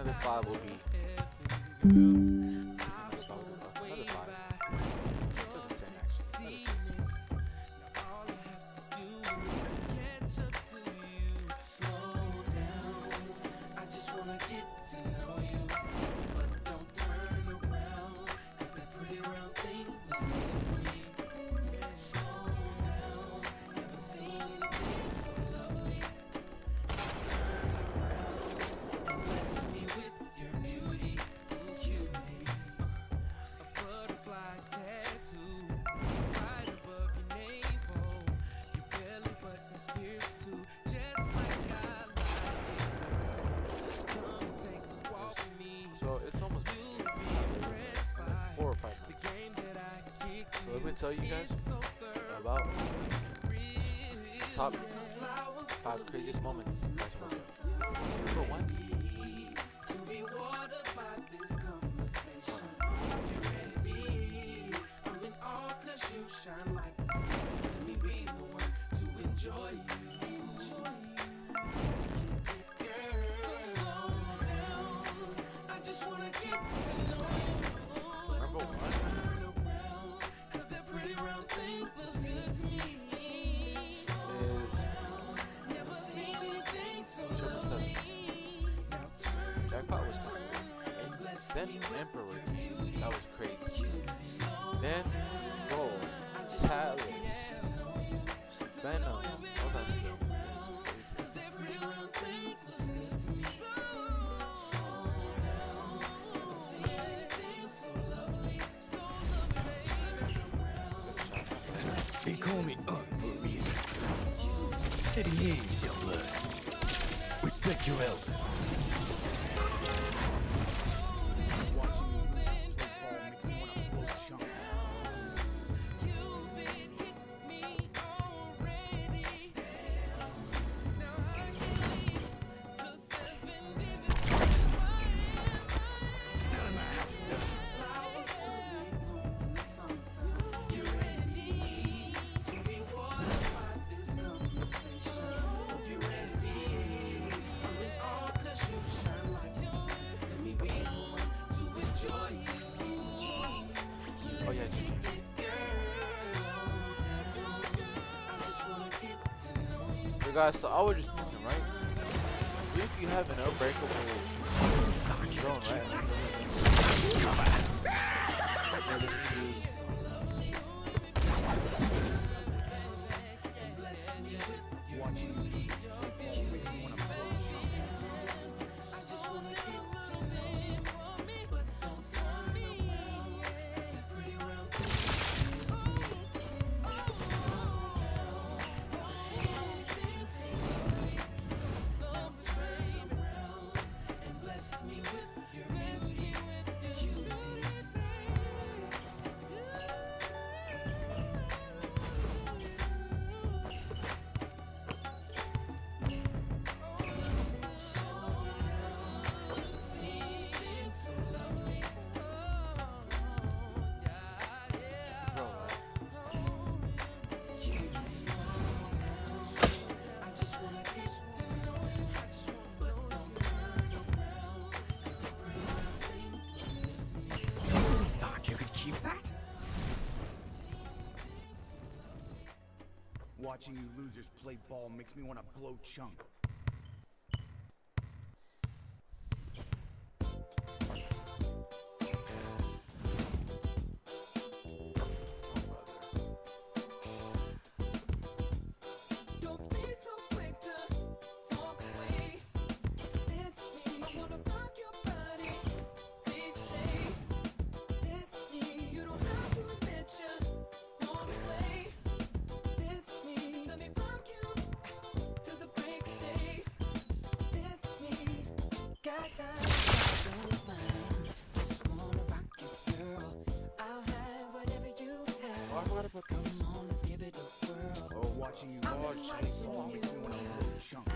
another five will be. Next five will be another five. Took 10 actually. Another 15. So it's almost been like 4 or 5 months. So let me tell you guys about top 5 craziest moments in basketball. Number one. Number one is Triple Seven. Jackpot was fun. Then Emperor came. That was crazy. Then Gold, Talus, Venom, all that stuff. It was crazy. They call me for a reason. Steady hands, young blood. Respect your elders. Oh yeah, you guys. So I was just thinking, right? What if you have an unbreakable drone, right? And then you use Watching you losers play ball makes me want to blow chunk. I forgot about this. Oh, watching you large play ball makes me want to blow chunk.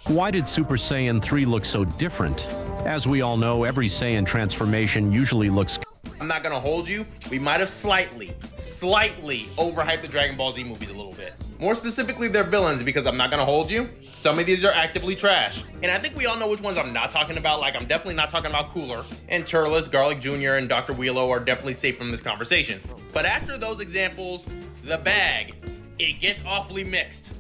Why did Super Saiyan 3 look so different? As we all know, every Saiyan transformation usually looks... I'm not gonna hold you. We might have slightly overhyped the Dragon Ball Z movies a little bit. More specifically, their villains, because I'm not gonna hold you. Some of these are actively trash. And I think we all know which ones I'm not talking about. Like, I'm definitely not talking about Cooler. And Turles, Garlic Jr., and Dr. Wheelo are definitely safe from this conversation. But after those examples, the bag, it gets awfully mixed.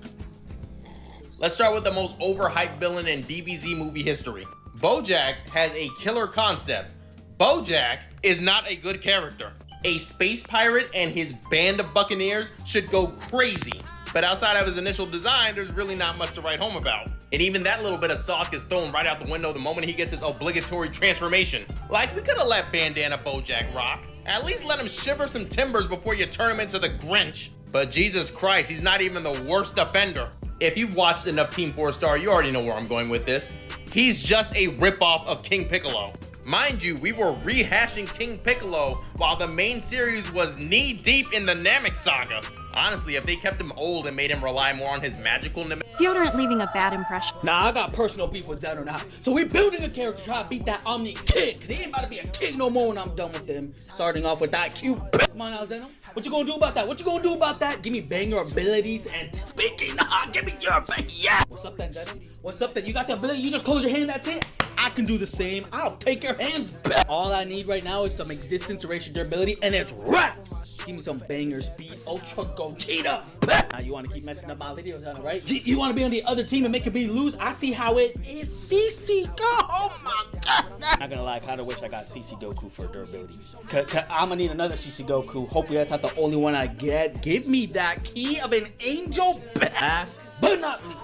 Let's start with the most overhyped villain in DBZ movie history. Bojack has a killer concept. Bojack is not a good character. A space pirate and his band of buccaneers should go crazy. But outside of his initial design, there's really not much to write home about. And even that little bit of sauce gets thrown right out the window the moment he gets his obligatory transformation. Like, we could have let Bandana Bojack rock. At least let him shiver some timbers before you turn him into the Grinch. But Jesus Christ, he's not even the worst offender. If you've watched enough Team 4 Star, you already know where I'm going with this. He's just a ripoff of King Piccolo. Mind you, we were rehashing King Piccolo while the main series was knee-deep in the Namek saga. Honestly, if they kept him old and made him rely more on his magical Deodorant leaving a bad impression. Nah, I got personal beef with Zeno now. So we're building a character to try to beat that Omni kid. Cause he ain't about to be a kid no more when I'm done with him. Starting off with that cute. Come on now, Zeno. What you gonna do about that? What you gonna do about that? Give me banger abilities and speaking. Give me your yeah. What's up then, Zeno? What's up then? You got the ability, you just close your hand, that's it? I can do the same. I'll take your hands back. All I need right now is some existence, erasure, durability, and it's raps. Give me some banger speed, ultra Gogeta. Now you want to keep messing up my videos, right? You want to be on the other team and make me lose? I see how it is. CC Go. Oh my god. Not gonna lie, I kind of wish I got CC Goku for durability. Cause I'm gonna need another CC Goku. Hopefully that's not the only one I get. Give me that key of an angel. Last but not least,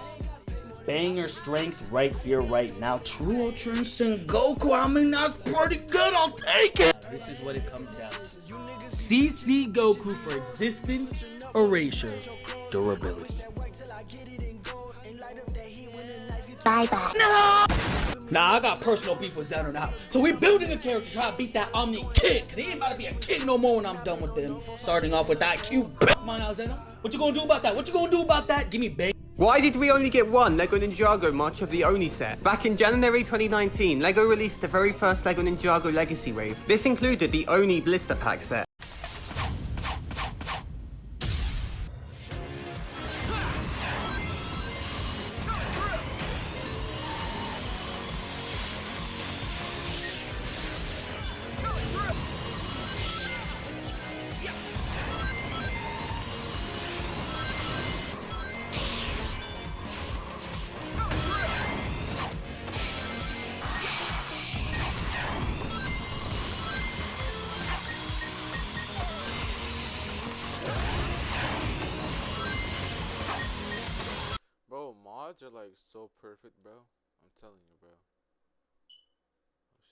banger strength right here, right now. True Ultra Instinct Goku. I mean, that's pretty good. I'll take it. This is what it comes down to. CC Goku for existence, erasure, durability. Bye-bye. No! Nah, I got personal beef with Zeno now. So we're building a character to try to beat that Omni kid. Cause he ain't about to be a kid no more when I'm done with him. Starting off with that cute. Come on now, Zeno. What you gonna do about that? What you gonna do about that? Give me bang. Why did we only get one LEGO Ninjago March of the Oni set? Back in January 2019, LEGO released the very first LEGO Ninjago Legacy Wave. This included the Oni Blister Pack set. Bro, mods are like so perfect, bro. I'm telling you, bro. Oh shit.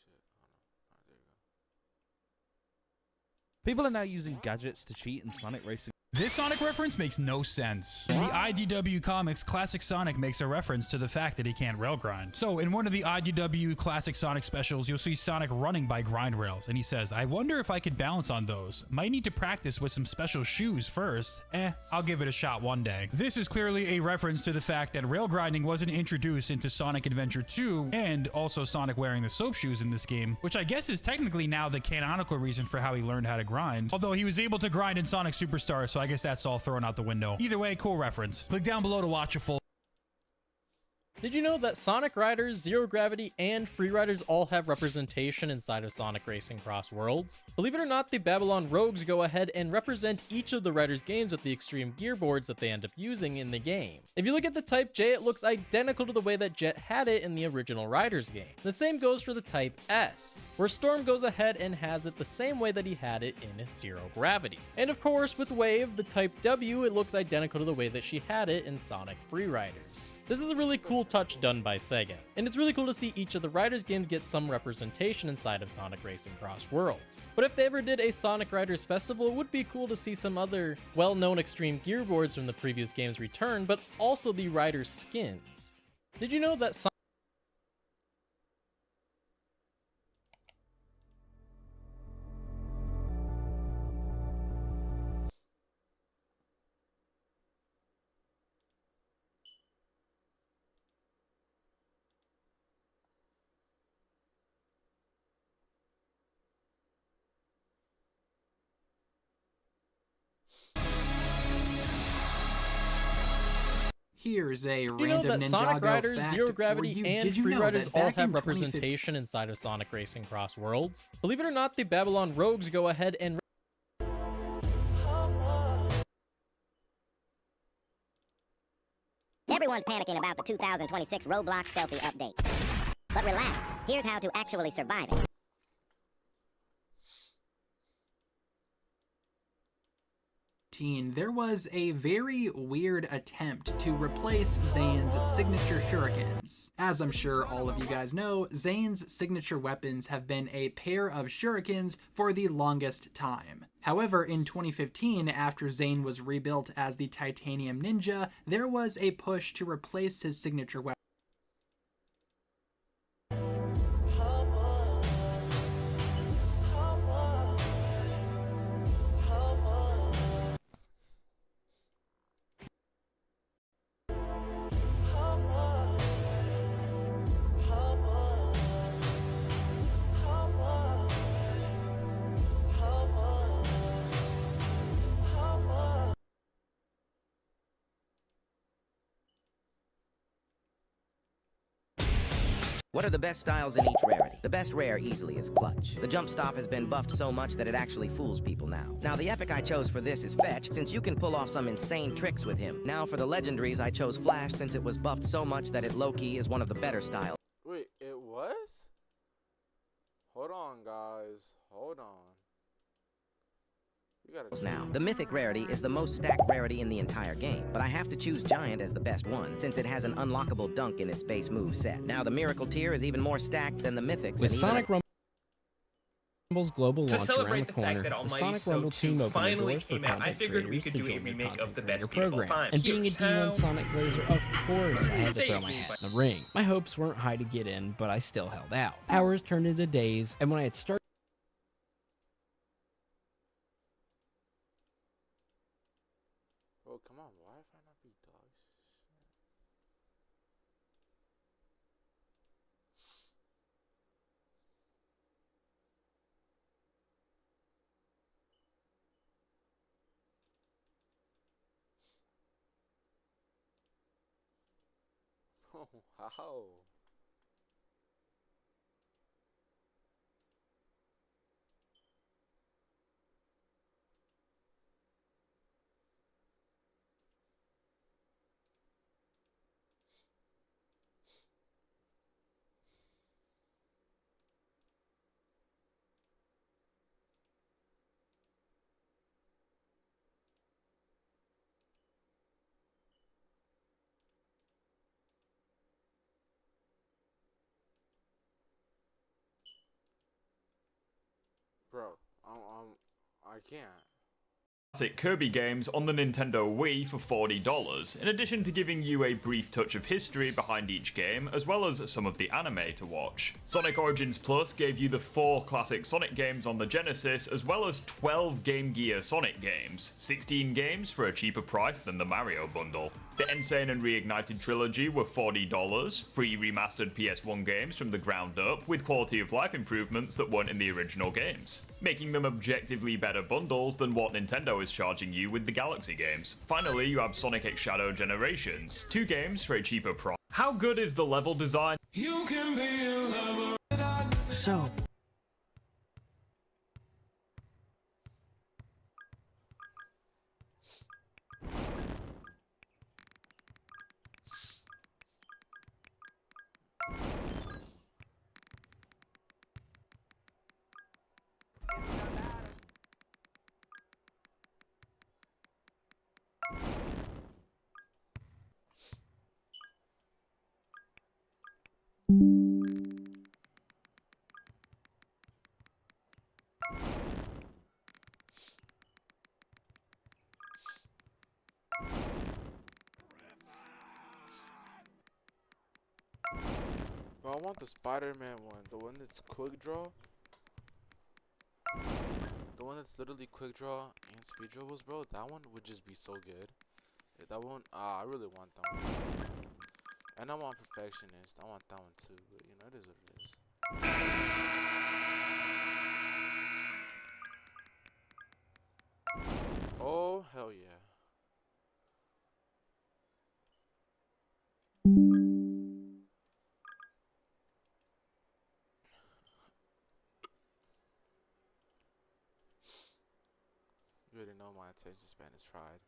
Oh no. Alright, there you go. People are now using gadgets to cheat in Sonic Racing. This Sonic reference makes no sense. In the IDW comics, Classic Sonic makes a reference to the fact that he can't rail grind. So in one of the IDW Classic Sonic specials, you'll see Sonic running by grind rails, and he says, I wonder if I could balance on those. Might need to practice with some special shoes first. I'll give it a shot one day. This is clearly a reference to the fact that rail grinding wasn't introduced into Sonic Adventure 2, and also Sonic wearing the soap shoes in this game, which I guess is technically now the canonical reason for how he learned how to grind. Although he was able to grind in Sonic Superstars, so I guess that's all thrown out the window. Either way, cool reference. Click down below to watch a full. Did you know that Sonic Riders, Zero Gravity, and Free Riders all have representation inside of Sonic Racing Cross Worlds? Believe it or not, the Babylon Rogues go ahead and represent each of the Riders games with the extreme gear boards that they end up using in the game. If you look at the Type J, it looks identical to the way that Jet had it in the original Riders game. The same goes for the Type S, where Storm goes ahead and has it the same way that he had it in Zero Gravity. And of course, with Wave, the Type W, it looks identical to the way that she had it in Sonic Free Riders. This is a really cool touch done by Sega, and it's really cool to see each of the Riders games get some representation inside of Sonic Racing Cross Worlds. But if they ever did a Sonic Riders Festival, it would be cool to see some other well-known extreme gearboards from the previous games return, but also the Riders skins. Did you know that Here's a Did you know random that Ninjago Sonic Riders, fact Zero for Gravity, you. and Did you Free know Riders that all back have in 2015 representation inside of Sonic Racing Cross Worlds? Believe it or not, the Babylon Rogues go ahead and Everyone's panicking about the 2026 Roblox selfie update. But relax, here's how to actually survive it. There was a very weird attempt to replace Zane's signature shurikens. As I'm sure all of you guys know, Zane's signature weapons have been a pair of shurikens for the longest time. However, in 2015, after Zane was rebuilt as the Titanium Ninja, there was a push to replace his signature weapon. What are the best styles in each rarity? The best rare easily is Clutch. The jump stop has been buffed so much that it actually fools people now. Now the epic I chose for this is Fetch, since you can pull off some insane tricks with him. Now for the legendaries I chose Flash, since it was buffed so much that it low-key is one of the better styles. Wait, it was? Hold on, guys. Hold on. You gotta Now, the Mythic rarity is the most stacked rarity in the entire game, but I have to choose Giant as the best one, since it has an unlockable dunk in its base move set. Now the Miracle tier is even more stacked than the Mythics. With Sonic Rumble's global To launch celebrate around the the fact corner, that the Almighty Sonic So Rumble 2 team opened the finally doors for came out, I content figured we creators could to do a join the remake of Content the best Creator game of all program. time. And being a Here's D1 how- Sonic Blazer, of course I had to Say throw it, my please, hat in the ring. My hopes weren't high to get in, but I still held out. Hours turned into days, and when I had started Oh, come on. Why if I not be dogs? Oh, wow. Bro, I can't. Classic Kirby games on the Nintendo Wii for $40, in addition to giving you a brief touch of history behind each game, as well as some of the anime to watch. Sonic Origins Plus gave you the 4 classic Sonic games on the Genesis, as well as 12 Game Gear Sonic games, 16 games for a cheaper price than the Mario bundle. The Insane and Reignited trilogy were $40, free remastered PS1 games from the ground up, with quality of life improvements that weren't in the original games, making them objectively better bundles than what Nintendo is charging you with the Galaxy games. Finally, you have Sonic X Shadow Generations, 2 games for a cheaper price. How good is the level design? You can be a lover. So, Bro, I want the Spider-Man one. The one that's quick draw. The one that's literally quick draw and speed dribbles, bro. That one would just be so good. Yeah, that one, I really want that one. And I want Perfectionist. I want that one too. But you know, it is what it is. Oh, hell yeah. You already know my attention span is fried.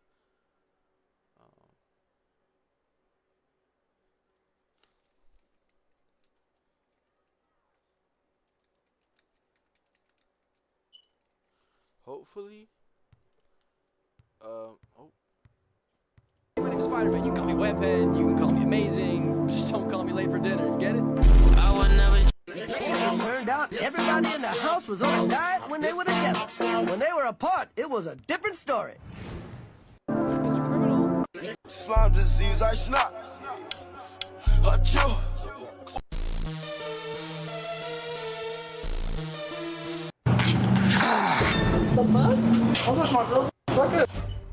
Hopefully, oh. My name's Spider-Man. You can call me Webhead. You can call me Amazing. Just don't call me late for dinner. You get it? I would never. Turned out everybody in the house was on a diet when they were together. When they were apart, it was a different story. Slime disease, I snap. Achoo.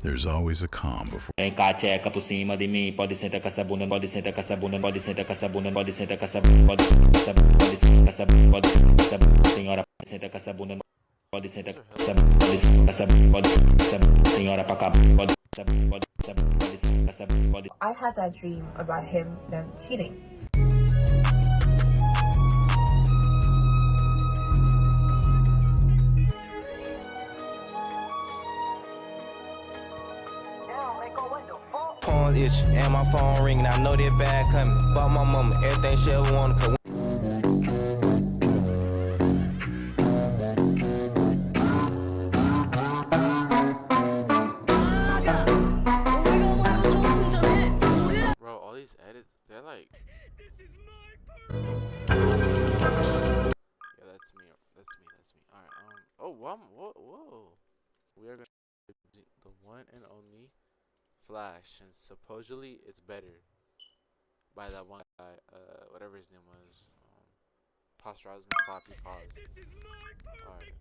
There's always a calm before. Vem cá, tcheca por cima de mim. Pode sentar com essa bunda, pode sentar com essa bunda, pode sentar com essa bunda, pode sentar com essa bunda, pode sentar com essa bunda, pode sentar com essa bunda, senhora, pode sentar com essa bunda, pode sentar com essa bunda, pode sentar com essa bunda, pode sentar com essa bunda, senhora pra cá, pode sentar com essa bunda, pode. I had that dream about him then cheating. Phone itch and my phone ringing. I know that bad coming. Bought my mama everything she ever wanted. Bro, all these edits, they're like. Yeah, that's me. That's me. That's me. All right. Oh, whoa. We are gonna do the one and only Flash, and supposedly it's better by that one guy, whatever his name was, Posterizing Poppy Pause. Alright.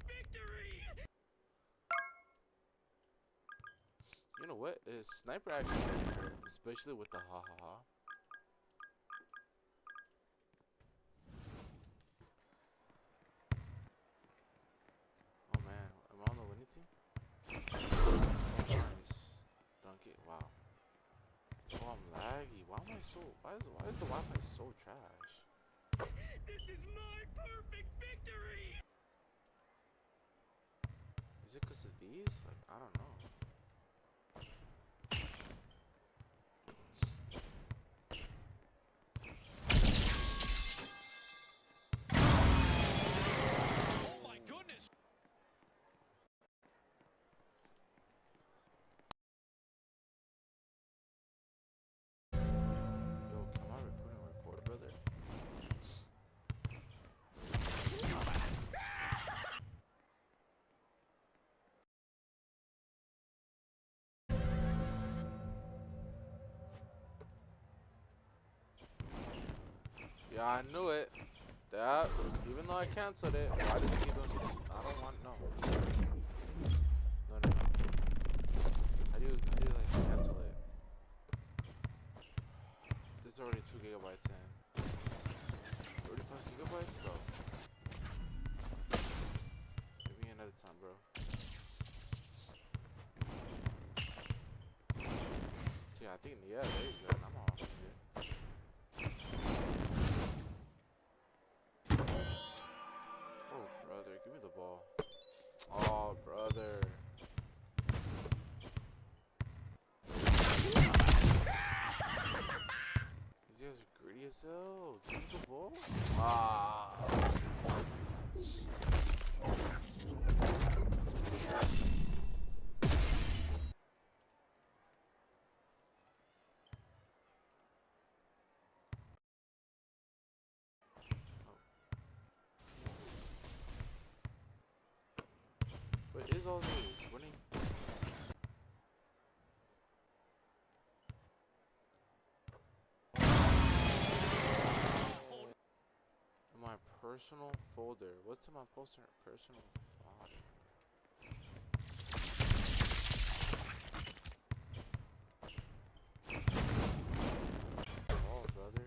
You know what? Is Sniper actually better, especially with the ha ha ha. Oh man, am I on the winning team? Dunk it. Wow. Oh, I'm laggy. Why am I so? Why is the Wi-Fi so trash? This is my perfect victory. Is it because of these? Like, I don't know. Oh my goodness. Yeah, I knew it. That, even though I canceled it, why does it keep doing this? I don't want, no. No. How do you like cancel it? This is already 2 gigabytes in. 35 gigabytes, bro. Give me another time, bro. See, I think, yeah, there you go. I'm off here. Give me the ball. Oh, brother. These guys are greedy as hell. Give me the ball. Ah. What is all this? Winning? personal folder. What's in my personal folder? Oh, brother.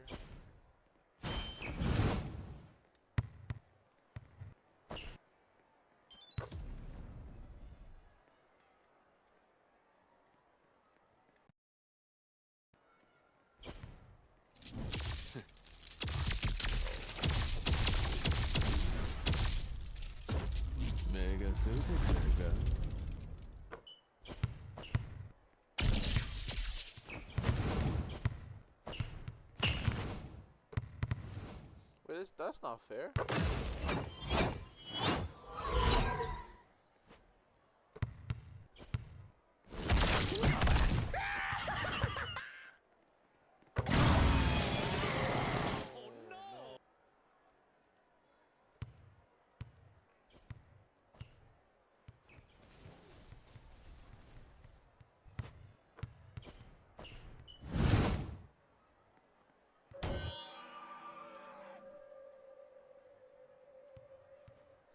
Mega suited, Mega. Wait, that's not fair.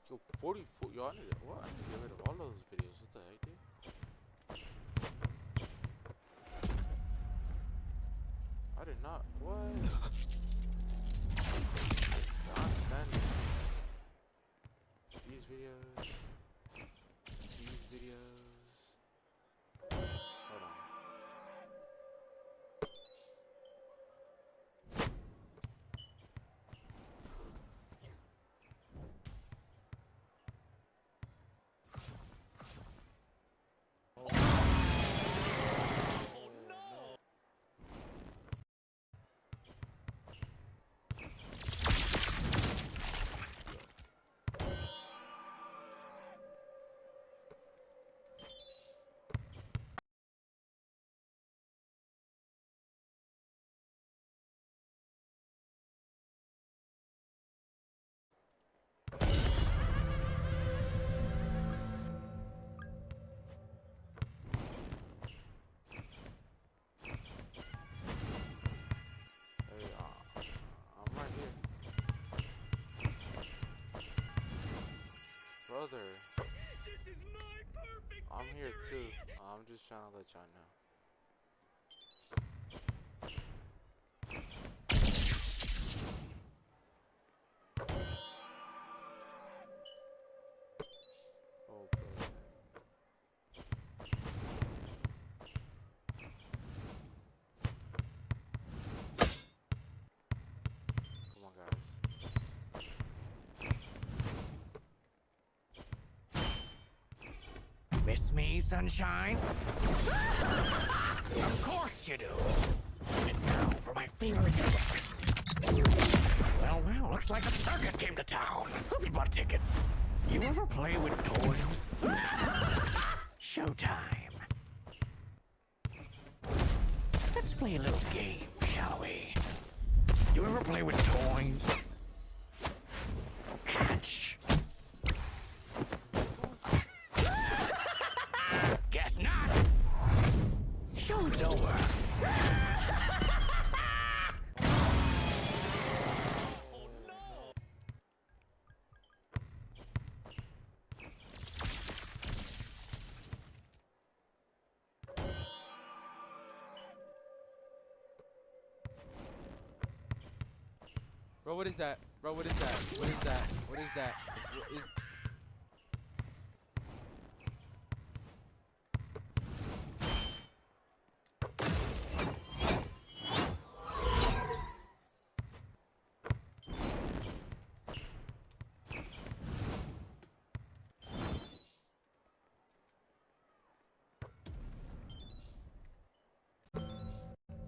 Yo, 44. Yo, I need to, what? I need to get rid of all those videos. What the heck, dude? I did not. What? I understand it. These videos. These videos. Hold on. Brother, I'm here too. I'm just trying to let y'all know. Oh, brother. Come on, guys. Miss me, sunshine? Of course you do. And now for my favorite book. Well, looks like a circus came to town. Hope you bought tickets. You ever play with toys? Showtime. Let's play a little game, shall we? You ever play with toys? Catch. Guess not. Show's over. Bro, what is that? Bro, what is that? What is that? What is that? What is...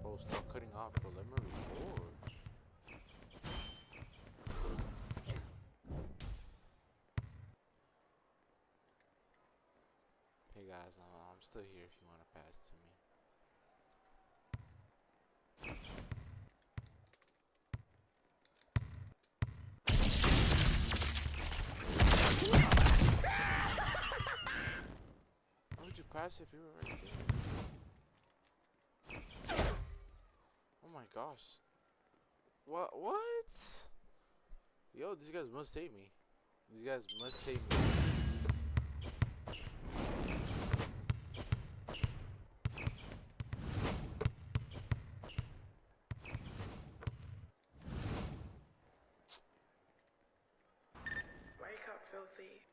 Bro, stop cutting off, bro. Let me record. Hey guys, I'm still here if you want to pass to me. Why would you pass if you were right there? Oh my gosh. What? Yo, these guys must hate me. These guys must hate me. Wake up, filthy.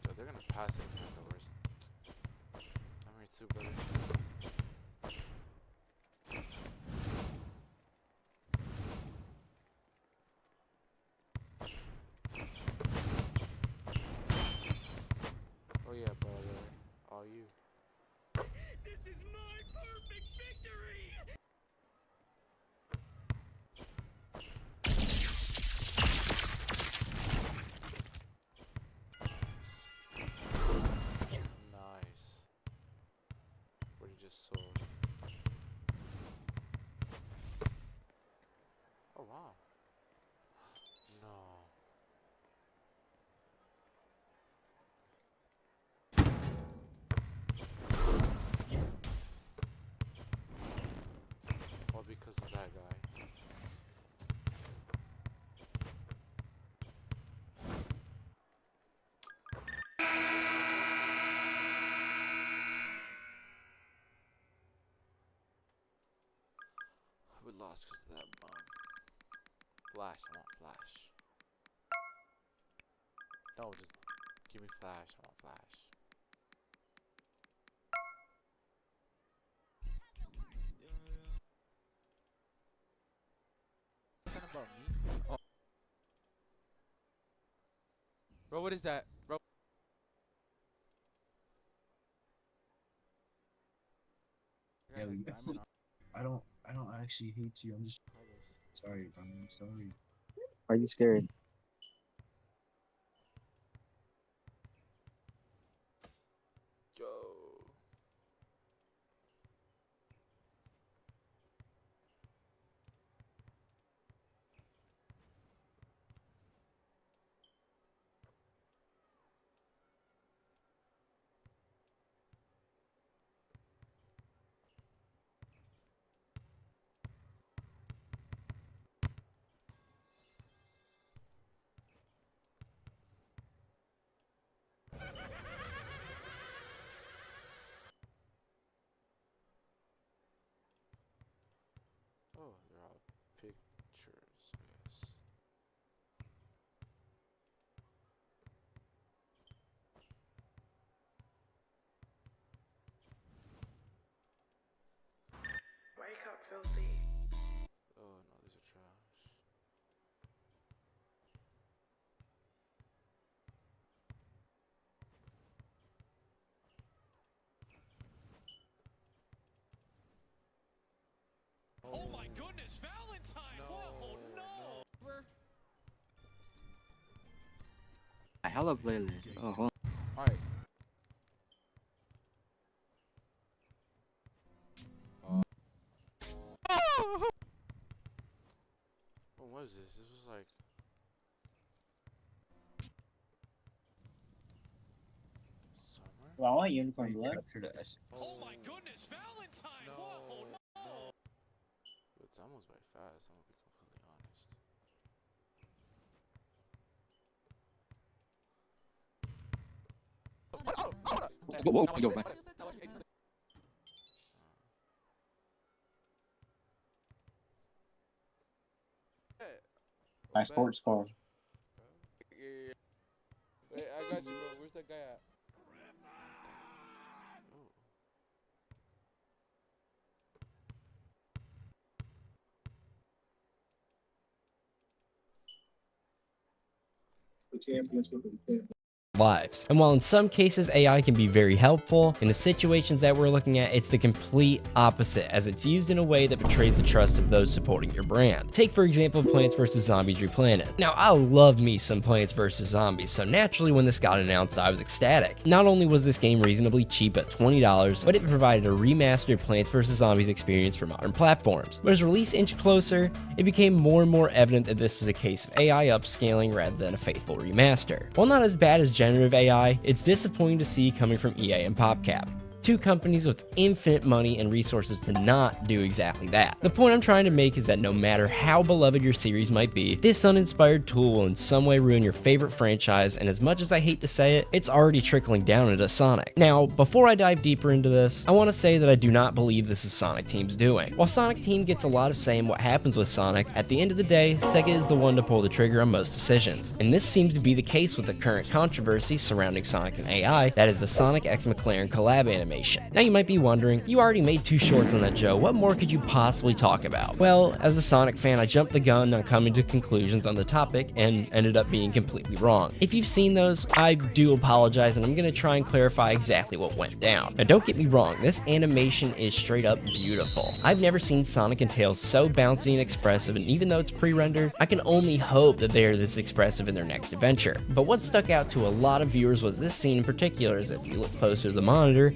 Yo, they're gonna pass it at the worst. I'm here too, brother. Oh yeah, brother. All you. This is my perfect victory! Nice. What he just sold. Oh wow. No. All because of that guy. We lost because of that bomb. Flash, I want flash. No, just give me flash, I want flash. Talking about me? Oh. Bro, what is that? Bro. Yeah, I don't actually hate you. I'm just sorry. I'm sorry. Are you scared? Yo. Oh, they're all pictures, yes. Wake up, filthy. Oh no, these are trash. Oh my goodness, Valentine! Whoa, no! I hella playlist. Oh, hold on. Alright. What was this? This was like summer? So I want unicorn blood. Oh my goodness, Valentine! Whoa, no! It's almost by fast, I'm gonna be completely honest. Whoa, yo, man. My sports car. Yeah. Wait, I got you, bro. Where's that guy at? Lives. And while in some cases AI can be very helpful, in the situations that we're looking at, it's the complete opposite, as it's used in a way that betrays the trust of those supporting your brand. Take for example Plants vs. Zombies Replanted. Now I love me some Plants vs. Zombies, so naturally when this got announced I was ecstatic. Not only was this game reasonably cheap at $20, but it provided a remastered Plants vs. Zombies experience for modern platforms. But as release inched closer, it became more and more evident that this is a case of AI upscaling rather than a faithful remaster. While not as bad as generative AI, it's disappointing to see coming from EA and PopCap. two companies with infinite money and resources to not do exactly that. The point I'm trying to make is that no matter how beloved your series might be, this uninspired tool will in some way ruin your favorite franchise, and as much as I hate to say it, it's already trickling down into Sonic. Now, before I dive deeper into this, I want to say that I do not believe this is Sonic Team's doing. While Sonic Team gets a lot of say in what happens with Sonic, at the end of the day, Sega is the one to pull the trigger on most decisions. And this seems to be the case with the current controversy surrounding Sonic and AI, that is the Sonic X McLaren collab animation. Now you might be wondering, you already made 2 shorts on that, Joe, what more could you possibly talk about? Well, as a Sonic fan, I jumped the gun on coming to conclusions on the topic and ended up being completely wrong. If you've seen those, I do apologize, and I'm going to try and clarify exactly what went down. Now don't get me wrong, this animation is straight up beautiful. I've never seen Sonic and Tails so bouncy and expressive, and even though it's pre-rendered, I can only hope that they are this expressive in their next adventure. But what stuck out to a lot of viewers was this scene in particular, as if you look closer to the monitor,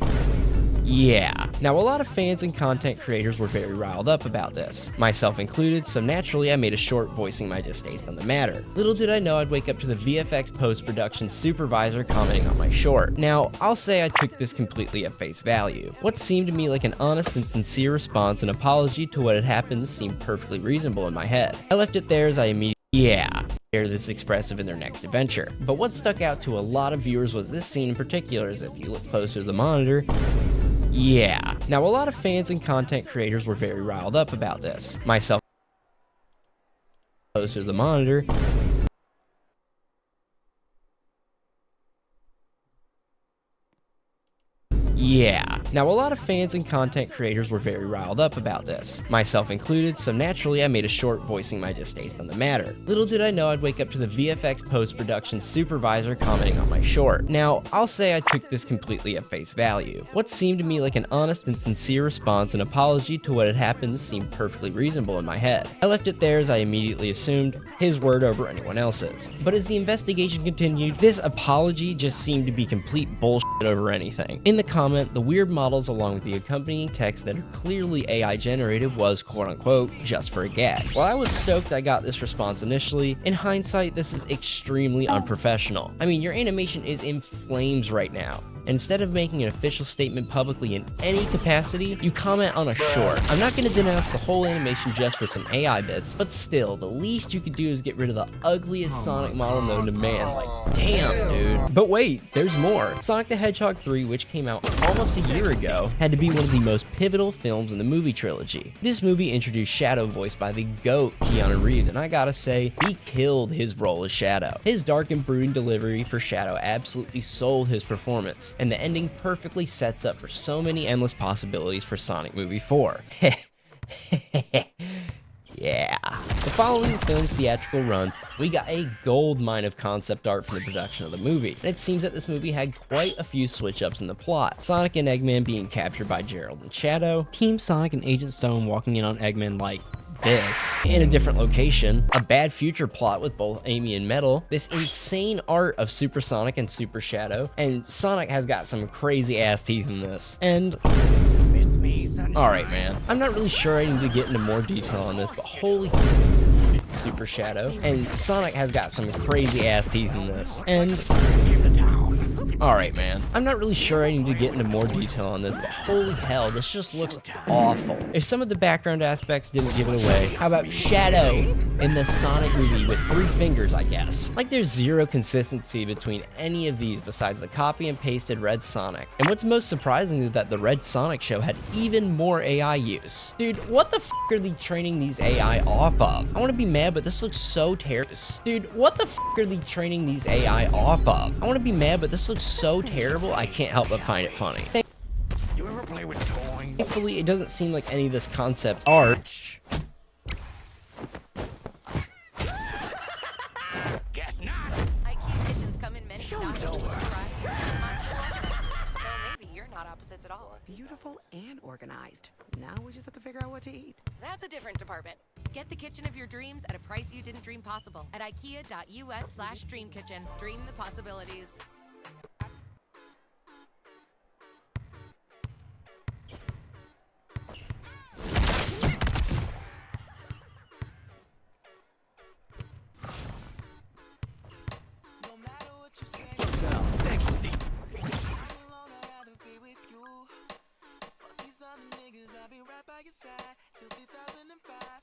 yeah. Now, a lot of fans and content creators were very riled up about this, myself included, so naturally I made a short voicing my distaste on the matter. Little did I know I'd wake up to the VFX post-production supervisor commenting on my short. Now, I'll say I took this completely at face value. What seemed to me like an honest and sincere response and apology to what had happened seemed perfectly reasonable in my head. I left it there as I immediately, yeah, they're this expressive in their next adventure. But what stuck out to a lot of viewers was this scene in particular, as if you look closer to the monitor, yeah. Now, a lot of fans and content creators were very riled up about this, myself closer to the monitor. Yeah. Now, a lot of fans and content creators were very riled up about this, myself included, so naturally I made a short voicing my distaste on the matter. Little did I know I'd wake up to the VFX post-production supervisor commenting on my short. Now, I'll say I took this completely at face value. What seemed to me like an honest and sincere response and apology to what had happened seemed perfectly reasonable in my head. I left it there as I immediately assumed his word over anyone else's. But as the investigation continued, this apology just seemed to be complete bullshit over anything. In the comment, the weird models along with the accompanying text that are clearly AI generated was quote-unquote just for a gag. While I was stoked I got this response initially, in hindsight this is extremely unprofessional. I mean, your animation is in flames right now. Instead of making an official statement publicly in any capacity, you comment on a short. I'm not going to denounce the whole animation just for some AI bits, but still, the least you could do is get rid of the ugliest Sonic model known to man. Like, damn, dude. But wait, there's more. Sonic the Hedgehog 3, which came out almost a year ago, had to be one of the most pivotal films in the movie trilogy. This movie introduced Shadow, voiced by the GOAT, Keanu Reeves, and I gotta say, he killed his role as Shadow. His dark and brooding delivery for Shadow absolutely sold his performance, and the ending perfectly sets up for so many endless possibilities for Sonic Movie 4. Yeah. The following the film's theatrical run, we got a gold mine of concept art from the production of the movie, and it seems that this movie had quite a few switch-ups in the plot. Sonic and Eggman being captured by Gerald and Shadow, Team Sonic and Agent Stone walking in on Eggman like this in a different location, a bad future plot with both Amy and Metal, this insane art of Super Sonic and Super Shadow, and Sonic has got some crazy ass teeth in this, and alright man, I'm not really sure I need to get into more detail on this, but holy Super Shadow, and Sonic has got some crazy ass teeth in this, and alright man, I'm not really sure I need to get into more detail on this, but holy hell, this just looks awful. If some of the background aspects didn't give it away, how about Shadow in the Sonic movie with 3 fingers, I guess? Like, there's zero consistency between any of these besides the copy and pasted Red Sonic. And what's most surprising is that the Red Sonic show had even more AI use. Dude, what the f are they training these AI off of? I want to be mad, but this looks so terrible. Dude, what the f are they training these AI off of? I want to be mad, but this looks so terrible, I can't help but find it funny. You ever play with toys? Thankfully, it doesn't seem like any of this concept art. Guess not. IKEA kitchens come in many styles. So maybe you're not opposites at all. Beautiful and organized. Now we just have to figure out what to eat. That's a different department. Get the kitchen of your dreams at a price you didn't dream possible at ikea.us/dreamkitchen. Dream the possibilities.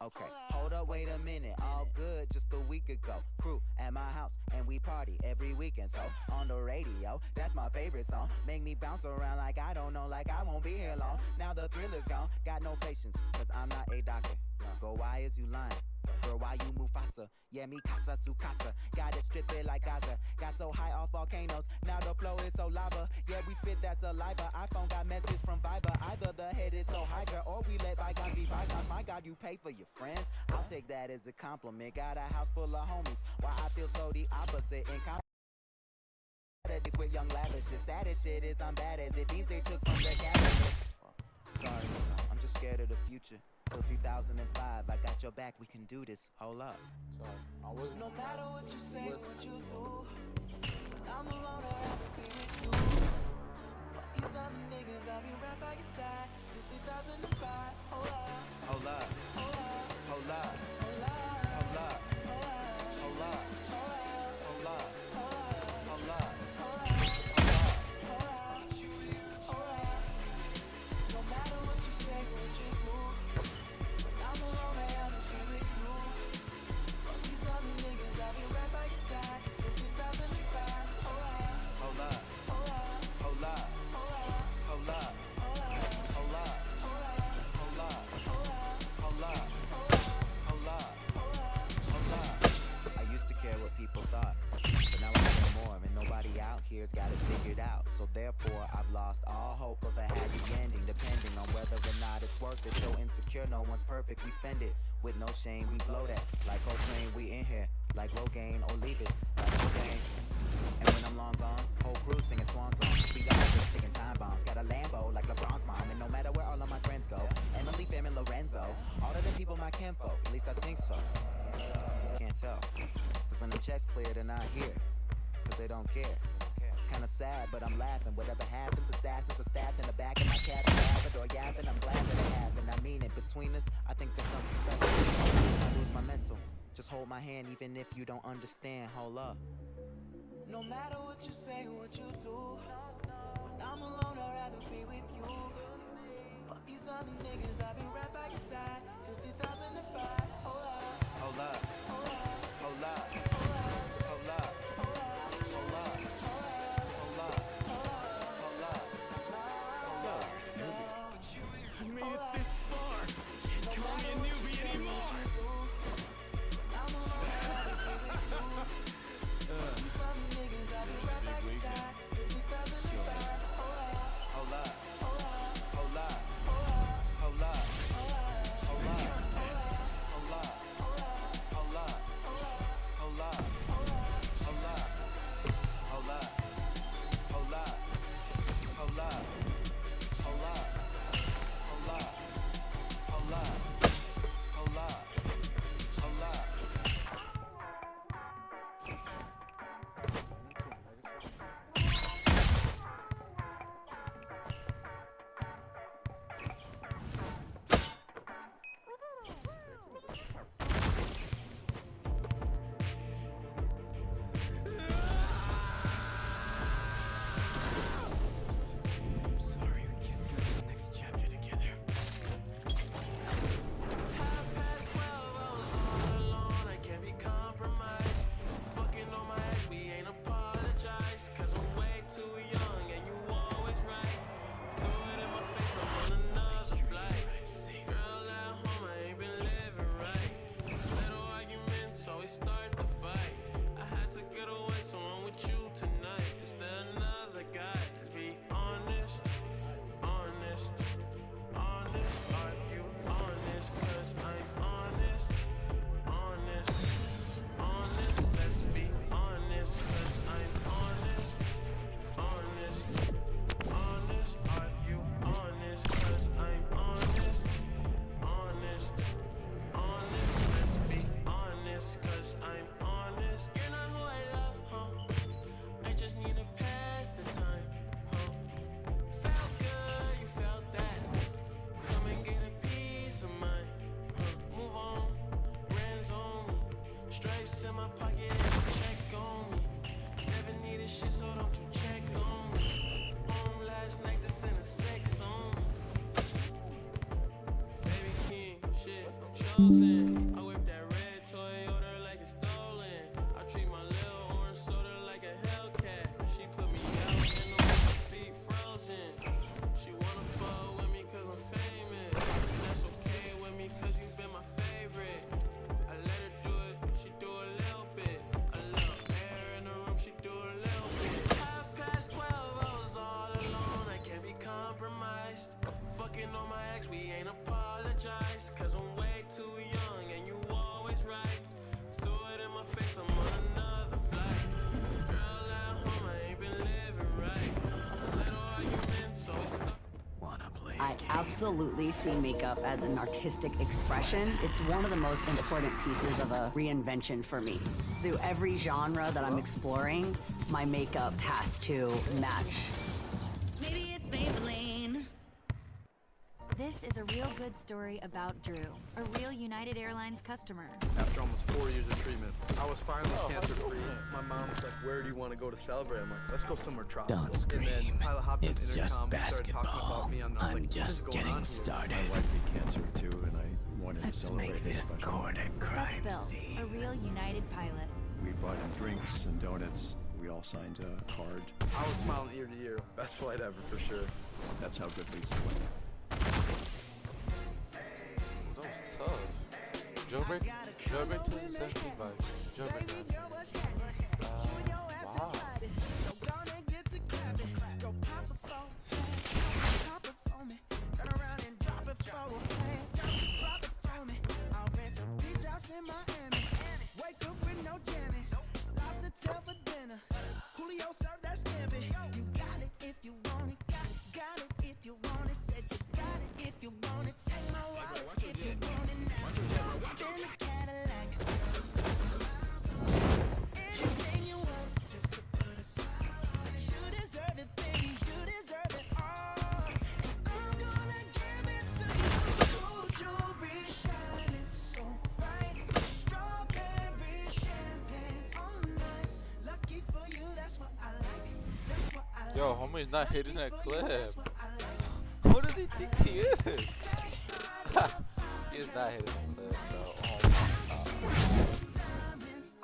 Okay, hold up, wait a minute. All good just a week ago. Crew at my house and we party every weekend. So on the radio, that's my favorite song. Make me bounce around like I don't know, like I won't be here long. Now the thrill is gone. Got no patience, cause I'm not a doctor. Go, why is you lying? Girl, why you move faster? Yeah, me casa su casa. Got it strip it like Gaza. Got so high off volcanoes. Now the flow is so lava. Yeah, we spit that saliva. iPhone got message from Viber. Either the head is so hydra or we let bygones be bygones. My God, you pay for your friends. I'll take that as a compliment. Got a house full of homies. Why I feel so the opposite in with young lavish. The saddest shit is I'm bad as it means they took from the cabinet. Sorry, I'm just scared of the future. Till 2005, I got your back, we can do this. Hold up. Sorry, I wasn't. No matter what you say, what you do, when I'm alone, I'd rather be with you. Fuck these other niggas, I'll be right by your side. Till 2005, hold up. Hold up. Hold up. Hold up. Hold up. Hold up. Hold up. Hold up. Hold up. No matter what you say, what you do, when I'm alone, I have to be with you. Fuck these other niggas, I'll be right by your side till 2005. Hold up. Hold up. Hold up. Hold up. Hold up. Hold up. Hold up. Hold up. Hold up. Hold up. Hold up. I used to care what people thought, but now I care more, and nobody out here's got it figured out. So therefore, I've lost all hope of a happy ending, depending on whether or not it's worth it. So insecure, no one's perfect. We spend it with no shame. We blow that like Coltrane. We in here like Rogaine, or leave it like Rogaine. And when I'm long gone, whole crew singing swan songs. We got just chicken time bombs. Got a Lambo like LeBron's mom. And no matter where all of my friends go, Emily, Fam, and Lorenzo, all of the people my kinfolk. At least I think so. Can't tell, cause when the checks clear, they're not here, cause they don't care. It's kinda sad, but I'm laughing. Whatever happens, assassins are stabbed in the back of my cabin. Or yapping, I'm glad that it happened. I mean it, between us, I think there's something special. I lose my mental, just hold my hand even if you don't understand. Hold up. No matter what you say, what you do, when I'm alone, I'd rather be with you. Fuck these other niggas, I'll be right by your side till 2005. Hold up. Hold up. Hold up. Hold up. Hold up. Hold up. Hold up. Hold up. Hold up. Hold up. Hold up. I made it this far. Can't call me a newbie anymore. These other niggas, I'll be right by your side till 2005. Hold up. Hold up. chosen. I whip that red Toyota like it's stolen. I treat my little orange soda like a Hellcat. She put me out in the feet frozen. She wanna fuck with me cause I'm famous. That's okay with me cause you been my favorite. I let her do it, she do a little bit. A little air in the room, she do a little bit. 12, I was all alone, I can't be compromised. Fucking on my ex, we ain't apologize. Cause I'm way too young and you always right. Threw it in my face, I'm on another flight. Girl at home, I ain't been living right. Little arguments, so it's stuck. I absolutely see makeup as an artistic expression. It's one of the most important pieces of a reinvention for me. Through every genre that I'm exploring, my makeup has to match. Maybe it's Maybelline. This is a real good story about Drew, a real United Airlines customer. After almost 4 years of treatment, I was finally cancer-free. My mom was like, where do you want to go to celebrate? I'm like, let's go somewhere tropical. Don't scream. And then Tyler hopped on It's the just intercom and started talking basketball. about me. I'm I'm like, what is just going on getting here? started. My wife beat cancer too, and I wanted Let's to celebrate make this special. court a That's crime Bill, scene. a real United pilot. We brought in drinks and donuts. We all signed a card. I was smiling ear to ear. Best flight ever for sure. That's how good leads to winning. That was tough. Jailbreak 2017 vibes. Jailbreak wow. Tell for dinner. Julio served that scampi. You got it if you want it. Got it if you want it. Said you got it if you want it. Take my wallet if you want it now. Jump in the Cadillac. Anything you want, just to put a smile on it. You deserve it, baby. You deserve it all. And I'm gonna give it to you. Gold jewelry shining so bright. Strawberry champagne on us. Lucky for you, that's what I like. That's what I like. Yo, homie's not hitting that clip. What does he think he is? He is not hitting that clip, bro.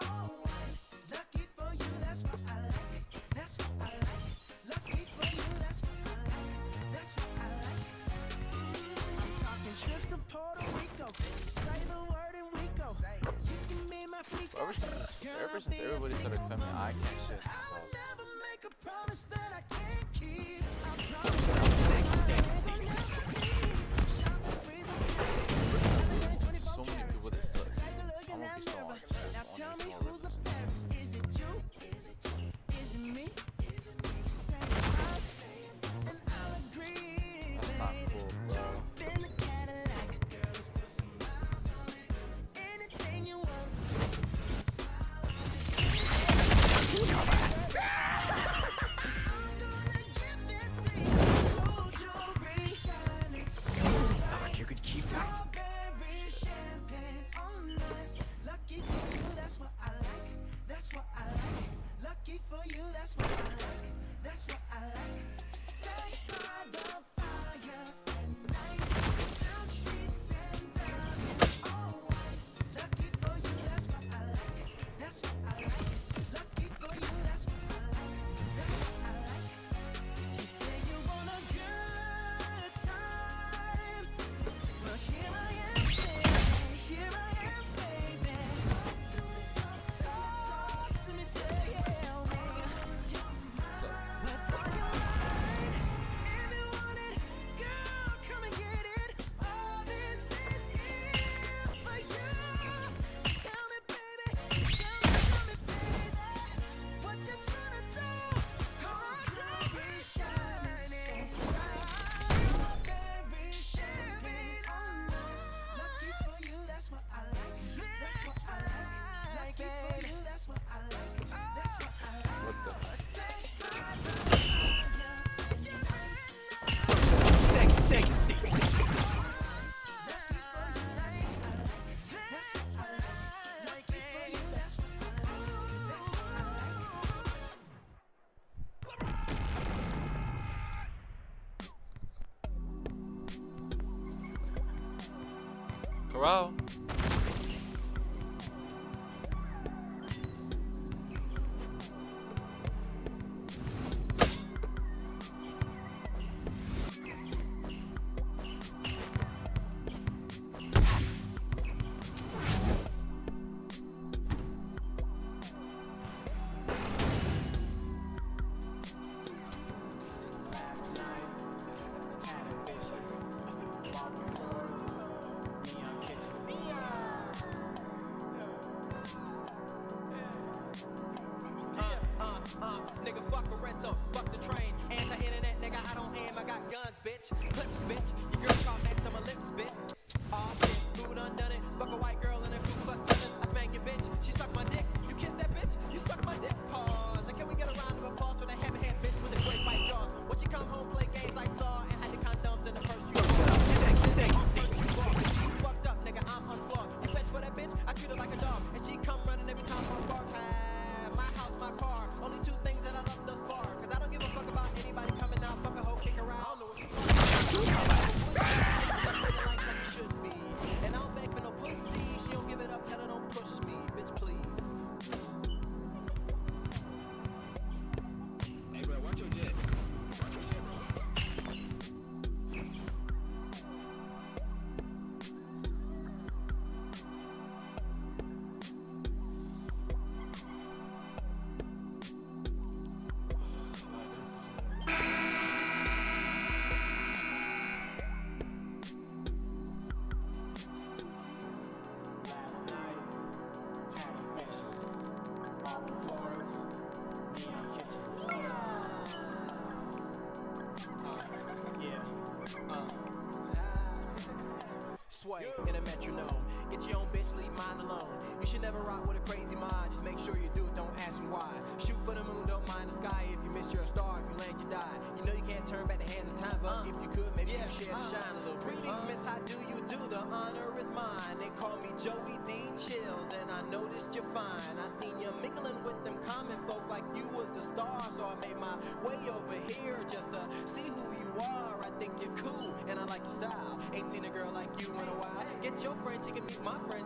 Oh my god. Lucky for you, that's what I like. That's what I like. Lucky for you, that's what I like. That's what I like. I'm talking trips to Puerto Rico. Say the word and we go. You can be my freak. Ever since everybody started coming, I can't shit. Never make a promise that I can't keep. I So many people that suck. I won't be so honest. now tell me who's the fairest? Is it you? Is it you? Is it me? Is it me? Say us, and I'll agree. That's not cool, bro. Jump in the Cadillac. Girls, put some miles on it. Anything you want. Thought you could keep that? Strawberry champagne on us. Lucky for you, that's what I like. That's what I like. Lucky for you, that's what I like. That's what I like. Sex by the fire at night. Silk sheets and diamonds, all white. Lucky for you, that's what I like. That's what I like. Lucky for you, that's what I like. That's what I like. You say you want a good time. Well, here I am, baby. Here I am, baby. Talk to me, tell me. What's on your mind? If you want it, girl, come and get it. All this is here for you. Tell me, baby. Tell me, baby. What you tryna do? Strawberry shining bright. Strawberry champagne on us. Lucky for you, that's what I like. That's what I like. Lucky for you, that's what I like. That's what I like. What the? Take a seat. Corral. Nigga, fuck a rental, fuck the train. Anti-internet, nigga, I don't aim, I got guns, bitch. Clips, bitch. Your girl called next on my lips, bitch. Aw, shit, food undone it. Fuck a white girl in a Ku Klux Klan. I smack your bitch, she suck my dick. You kiss that bitch, you suck my dick. Pause. And can we get a round of applause for the heavy-hand bitch with the great white jaws? When she come home, play games like Saw and had the condoms in the purse. You fucked up, nigga, I'm unflawed. You fetch for that bitch, I treat her like a dog. And she come running every time I bark. My house, my car. Only two things that I love thus far. Cause I don't give a fuck about anybody coming out. Fuck a hoe, kick around. I don't know what you're talking about. Like you should be. And I don't beg for no pussy. She don't give it up, tell her don't push me. Bitch, please. Hey, bro, watch your jet. Watch your jet, bro. Sway in a metronome. Get your own bitch, leave mine alone. You should never rock with a crazy mind. Just make sure you do it, don't ask me why. Shoot for the moon, don't mind the sky. If you miss, you're a star. If you land, you die. You know you can't turn back the hands of time, but if you could, maybe you share the shine a little. Greetings, miss, how do you do? The honor is mine. They call me Joey D. Chills, and I noticed you're fine. I seen you mingling with them common folk like you was a star, so I made my way over here just to see who you are. I think you're cool, and I like your style. Ain't seen a girl like you in a while. Get your friend, she can meet my friend.